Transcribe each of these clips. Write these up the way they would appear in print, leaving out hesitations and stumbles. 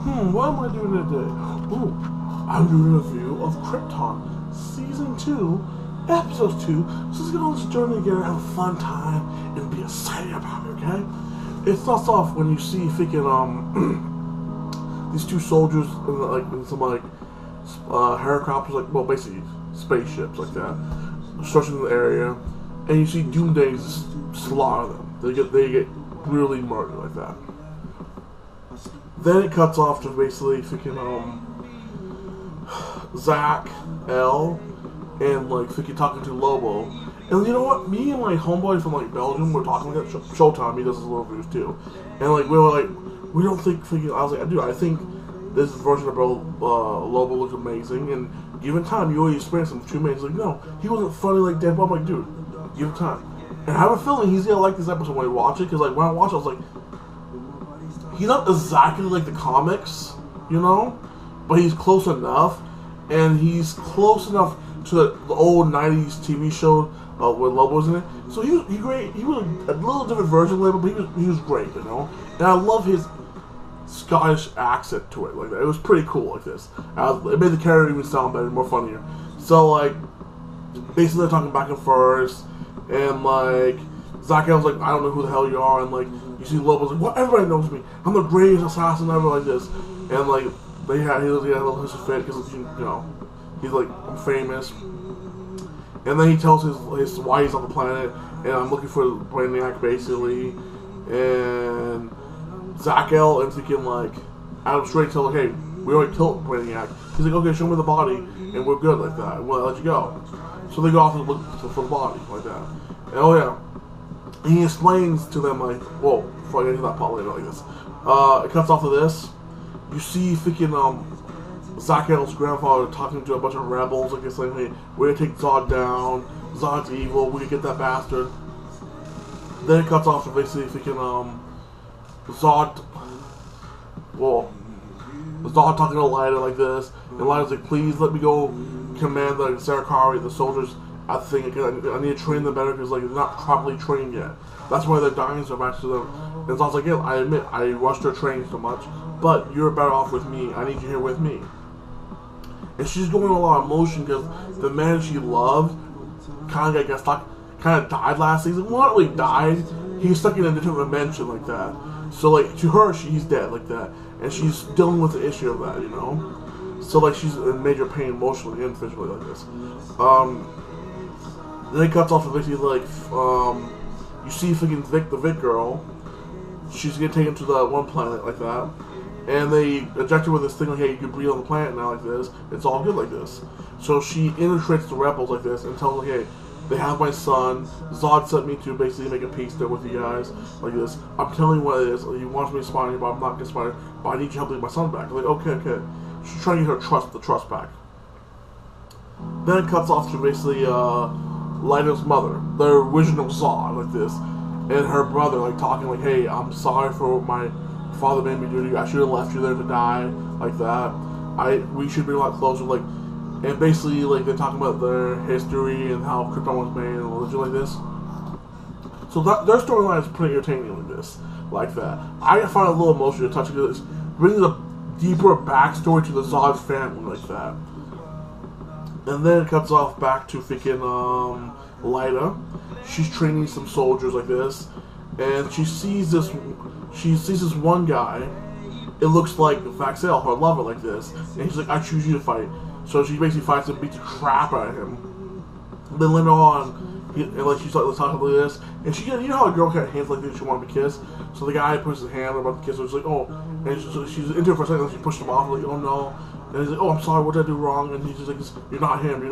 what am I doing today? Ooh, I'm doing a review of Krypton, Season 2, Episode 2. So let's get on this journey together, have a fun time, and be excited about it, okay? It starts off when you see freaking, these two soldiers in some helicopters, basically spaceships like that, searching the area, and you see Doomsday just slaughter them. They get brutally murdered like that. Then it cuts off to basically freaking Zach, L, and freaking talking to Lobo. And you know what? Me and my homeboy from Belgium were talking about Showtime. He does his little videos too. And we were we don't think freaking. I was like, dude, I think this version of Lobo looks amazing. And given time, you already experienced him for 2 minutes. He's like, no, he wasn't funny like Deadpool. I'm like, dude, give him time. And I have a feeling he's gonna like this episode when we watch it. Because when I watch it, I was like, he's not exactly like the comics, you know, but he's close enough, and he's close enough to the old '90s TV show when Lobo was in it. So he was great. He was a little different version of Lobo, but he was great, you know. And I love his Scottish accent to it like that. It was pretty cool like this. It made the character even sound better, more funnier. So basically they're talking back and forth, and Zach was like, I don't know who the hell you are, and you see Lobo's like, well, everybody knows me. I'm the greatest assassin ever, like this. And he had a little hissy fit because you know he's I'm famous. And then he tells his why he's on the planet, and I'm looking for Brainiac basically. And Zach L and thinking Adam Strange tell hey, we already killed Brainiac. He's like, okay, show me the body, and we're good like that. And we'll let you go. So they go off and look for the body like that. And oh yeah. And he explains to them whoa, before I get into that part later like this. It cuts off of this. You see freaking Zach L's grandfather talking to a bunch of rebels saying, hey, we're gonna take Zod down. Zod's evil. We can get that bastard. Then it cuts off to basically freaking Zod. Whoa. Zod talking to Lyda like this, and Lyda's like, please let me go command the Sarakari, the soldiers. I think I need to train them better because they're not properly trained yet. That's why they're dying so much to them. And so I was like, yeah, I admit I rushed their training so much, but you're better off with me. I need you here with me. And she's going a lot of emotion because the man she loved kind of died last season. Well, not really died. He was stuck in a different dimension like that. So to her, she's dead like that, and she's dealing with the issue of that, you know. So she's in major pain emotionally and physically like this. Then it cuts off of basically you see freaking Vic, the Vic girl. She's getting taken to the one planet like that, and they eject her with this thing hey, you can breathe on the planet now like this. It's all good like this. So she infiltrates the rebels like this and tells them, hey, they have my son. Zod sent me to basically make a peace deal with you guys like this. I'm telling you what it is. He wants me to spy on you, but I'm not gonna spy on you. But I need you to help me get my son back. Okay. She's trying to get the trust back. Then it cuts off to basically Lyda's mother, the original Zod, like this, and her brother, talking hey, I'm sorry for what my father made me do to you. I should have left you there to die, like that. We should be a lot closer, and basically, they're talking about their history and how Krypton was made and religion like this. So their storyline is pretty entertaining like this, like that. I find it a little emotional touching because it brings a deeper backstory to the Zod's family like that. And then it cuts off back to freaking Lyda. She's training some soldiers like this, and she sees this one guy. It looks like Vaxel, her lover, like this, and he's like, I choose you to fight. So she basically fights him, beats the crap out of him. And then later on, she's talking like this, and you know how a girl got hands like this, she wanted to be kissed. So the guy puts his hand about to kiss her. She's like, oh, and she's into it for a second, and she pushed him off, like, oh no. And he's like, oh, I'm sorry, what did I do wrong? And he's just like, you're not him.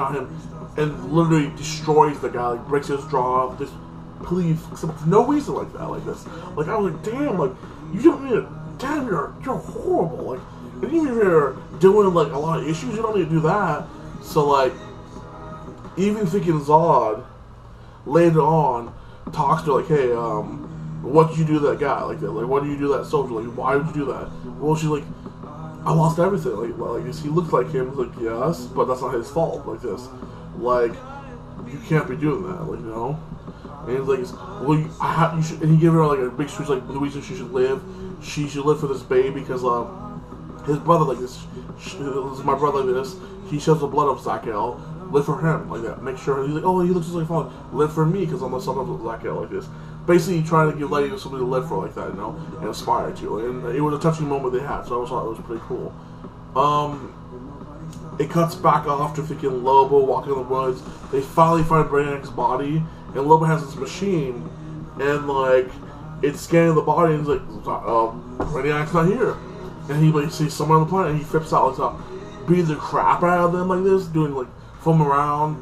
And literally destroys the guy, breaks his jaw off, just please, for no reason like that, like this. I was like, damn, you don't need to, damn, you're horrible. And even if you're doing a lot of issues, you don't need to do that. So even thinking Zod later on talks to hey, what did you do to that guy like that? Why did you do that soldier? Why did you do that? Well, she's like, I lost everything. He looks like him. Yes, but that's not his fault. You can't be doing that. You know. And he's like, well, you should. And he gave her a big speech, the reason she should live for this baby because his brother like this. This is my brother like this. He shows the blood of Zakel. Live for him like that. Make sure he's like, oh, he looks just like father. Live for me because I'm the son of Zakel like this. Basically, trying to give Lady something to live for like that, you know, and aspire to. And it was a touching moment they had, so I thought it was pretty cool. It cuts back off to freaking Lobo walking in the woods. They finally find Brainiac's body, and Lobo has this machine, and like it's scanning the body, and he's like, Brainiac's not here. And he like sees someone on the planet, and he flips out like that, beating the crap out of them like this, doing like foam around,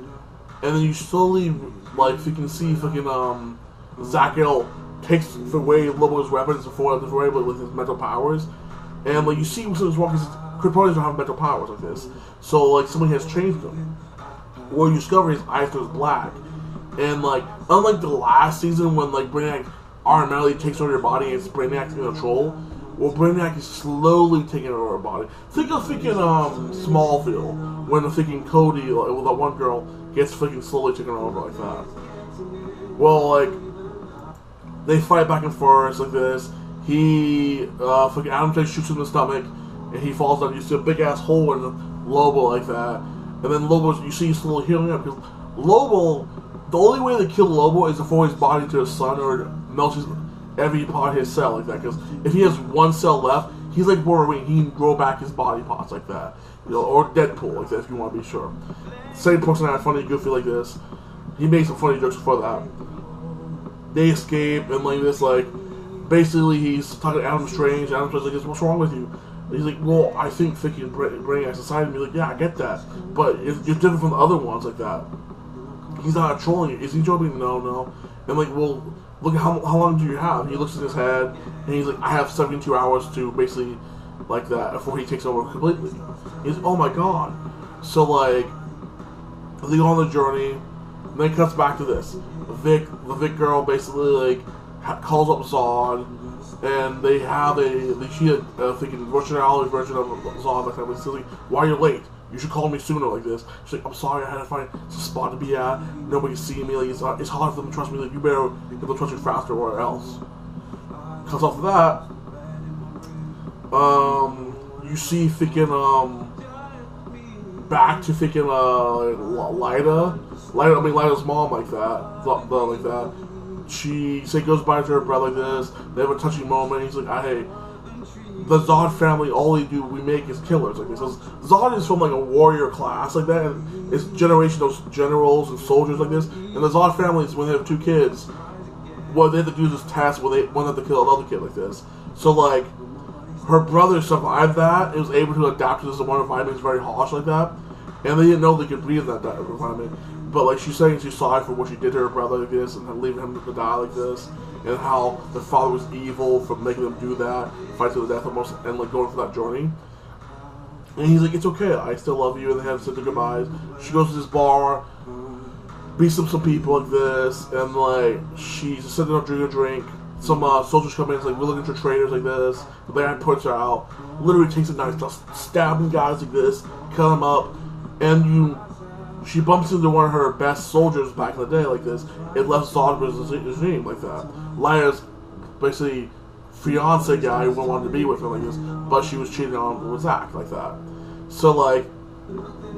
and then you slowly like freaking see freaking Zakel takes away Lobo's weapons before with his mental powers, and like you see when someone's walking, Kryptonians don't have mental powers like this, so like somebody has changed them. Where you discover his eyes turn black, and like unlike the last season when like Brainiac automatically takes over your body and it's Brainiac's in control, well Brainiac is slowly taking over her body. Think of freaking Smallville when the freaking Cody, like, well, that one girl gets freaking slowly taken over like that. Well, like they fight back and forth like this. He freaking Adam Strange shoots him in the stomach, and he falls down. You see a big ass hole in Lobo like that, and then Lobo, you see he's slowly healing up because Lobo. The only way to kill Lobo is to throw his body to the sun or melt every part of his cell like that. Because if he has one cell left, he's like Wolverine. He can grow back his body parts like that, you know, or Deadpool like that if you want to be sure. Same person had funny, goofy like this. He made some funny jokes for that. They escape and like this, like basically he's talking to Adam Strange. Adam Strange's like, "What's wrong with you?" And he's like, "Well, I think freaking Brainiac's inside of me." Like, yeah, I get that, but it's different from the other ones like that. He's not trolling you. Is he trolling me? No. And like, well, look at how long do you have? He looks at his head and he's like, I have 72 hours to basically like that before he takes over completely. He's like, oh my god. So like, they go on the journey. And then it cuts back to this. The Vic girl basically like calls up Zod, and they have she had thinking virtual reality version of Zod that kind of thing. Like, why are you late? You should call me sooner like this. She's like, I'm sorry, I had to find a spot to be at. Nobody can see me. Like, it's hard for them to trust me. Like, you better get them to trust you faster or else. Because off of that, you see freaking, back to freaking, Lyda's mom like that. She goes by to her brother like this. They have a touching moment. He's like, hey, the Zod family, all we make is killers like this. Zod is from like a warrior class like that, and it's generation of generals and soldiers like this. And the Zod families, when they have two kids, what they have to do is this task where one have to kill another kid like this. So like, her brother survived that. It was able to adapt to this one environment. It's very harsh like that, and they didn't know they could breathe in that environment. But like, she's saying she's sorry for what she did to her brother like this, and leaving him to die like this, and how the father was evil for making them do that, fight to the death almost, and like going for that journey. And he's like, it's okay, I still love you, and they have said their goodbyes. She goes to this bar, beats up some people like this, and like she's sitting up drinking a drink. Some soldiers come in, it's like, we're looking for traitors like this. The guy puts her out, literally takes a knife, just stabbing guys like this, cut them up, and she bumps into one of her best soldiers back in the day like this. It left Zod with his name like that. Lyra's basically fiance guy who wanted to be with her like this, but she was cheating on with Zach like that. So like,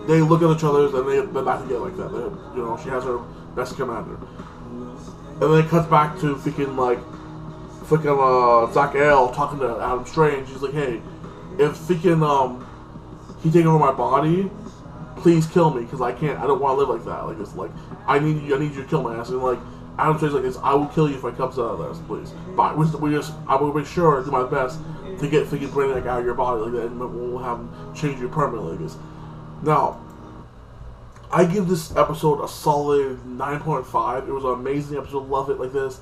they look at each other and they're back together like that. She has her best commander. And then it cuts back to freaking Zakel talking to Adam Strange. He's like, hey, if freaking he take over my body, please kill me, because I don't want to live like that, like this, like, I need you to kill my ass, and like, Adam Strange's like this, I will kill you if I come out of this, please, but I will make sure to do my best to get freaking Brainiac out of your body like that, and we'll have him change you permanently like this. Now, I give this episode a solid 9.5, it was an amazing episode, love it like this.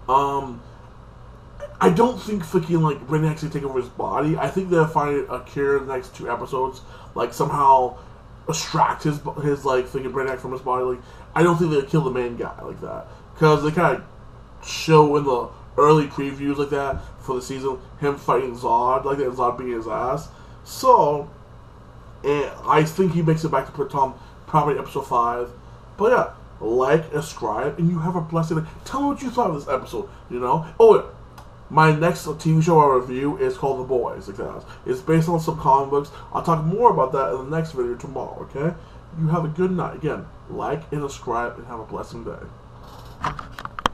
I don't think freaking like Brainiac's gonna take over his body. I think they'll find a cure in the next 2 episodes, like somehow extract his like freaking Brainiac from his body. Like, I don't think they'll kill the main guy like that, because they kind of show in the early previews like that for the season him fighting Zod like that, and Zod beating his ass. So, and I think he makes it back to Krypton probably episode 5. But yeah, like, subscribe, and you have a blessed day. Tell me what you thought of this episode. Oh, yeah. My next TV show I review is called The Boys. It's based on some comic books. I'll talk more about that in the next video tomorrow, okay? You have a good night. Again, like and subscribe and have a blessed day.